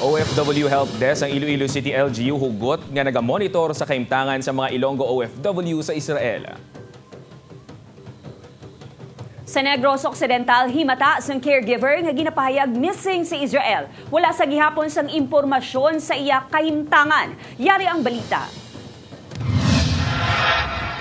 OFW Help Desk ang Iloilo City LGU hugot nga nagamonitor sa kaimtangan sa mga Ilonggo OFW sa Israel. Sa Negros Occidental, himata sang caregiver nga ginapahayag missing sa Israel. Wala sa gihapon sang impormasyon sa iya kahimtangan. Yari ang balita.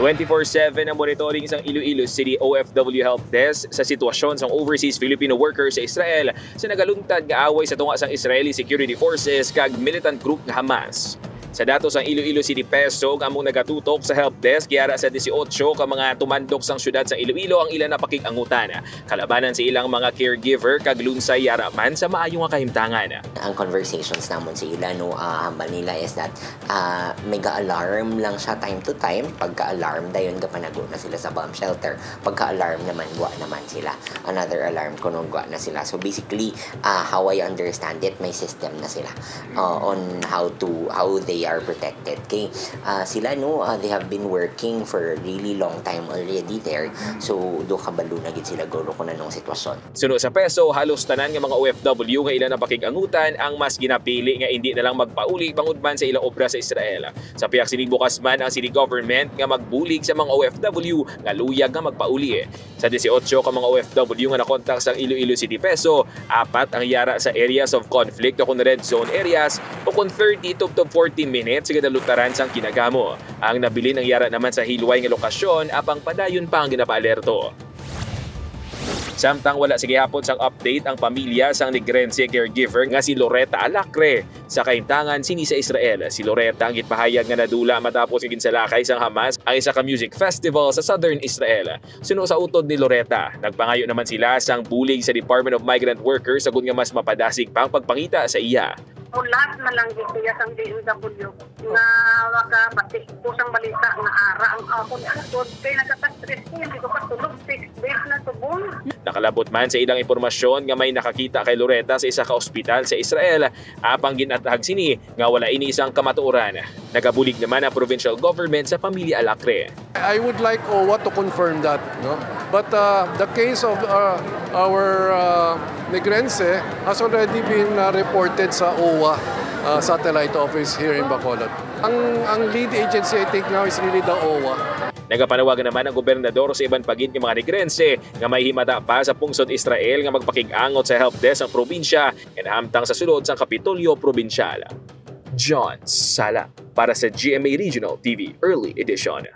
24/7 ang monitoring sa Iloilo City OFW Help Desk sa sitwasyon sa overseas Filipino workers sa Israel sa nagaluntad nga away sa tunga sang Israeli Security Forces kag militant group nga Hamas. Sa datos ang Iloilo City PESOG among nagatutok sa help desk yara sa 18 ka mga tumandok sang syudad sa Iloilo ang ilan na pakig-angutan. Kalabanan sa ilang mga caregiver kag lunsay yara man sa maayong kahimtangan. Ang conversations namon sa ila hambal nila is that mega-alarm lang siya time to time. Pagka-alarm dayon gapanago na sila sa bomb shelter. Pagka-alarm naman wa naman sila. Another alarm kuno wa na sila. So basically how I understand it, may system na sila on how they are protected. Okay, sila they have been working for a really long time already there. So do kabalo na gid sila guro ko na nung sitwasyon. Suno sa PESO, halos tanan nga mga OFW nga ilan na pakig-angutan ang mas ginapili nga hindi na lang magpauli bangod man sa ilang obra sa Israel. Sa piyak sining bukas man ang city government nga magbulig sa mga OFW nga luyag nga magpauli. Sa 18 ka mga OFW nga nakontak sa Iloilo City PESO, 4 ang yara sa areas of conflict o kung red zone areas o kung 30 to 40 minutes sa gadalutaran sang kinagamo. Ang nabilin ang yara naman sa hilway nga lokasyon apang padayon pa ang ginapaalerto. Samtang wala sige hapon sang update ang pamilya sang Negrense caregiver nga si Loretta Alacre sa kaimtangan sini sa Israel. Si Loretta ang gitpahayag nga nadula matapos ang ginsalakay sang Hamas ang isa ka music festival sa Southern Israel. Suno sa utod ni Loretta, nagpangayo naman sila sang bulig sa Department of Migrant Workers agon nga mas mapadasig pang pagpangita sa iya. Ulat na lang gituya sang DMW nga waka pati kusang balita nga ara ang akon atod kay nagka-stress ko hindi ko patulog 6 days na tubong. Nakalabot man sa ilang impormasyon nga may nakakita kay Loretta sa isa ka ospital sa Israel apang ginatahag sini nga wala ini isang kamatuoran. Nagabulig naman ang provincial government sa pamilya Alacre. I would like OWA to confirm that, no? But the case of our Negrense has already been reported sa OWA satellite office here in Bacolod. Ang lead agency I think now is really the OWA. Nagapanawagan naman ang gobernador sa ibang pagid ng mga Negrense nga may himata pa sa pungsod Israel nga magpakig-angot sa help desk ng probinsya and hamtang sa sulod sa Kapitolyo Probinsyal. John Sala para sa GMA Regional TV Early Edition.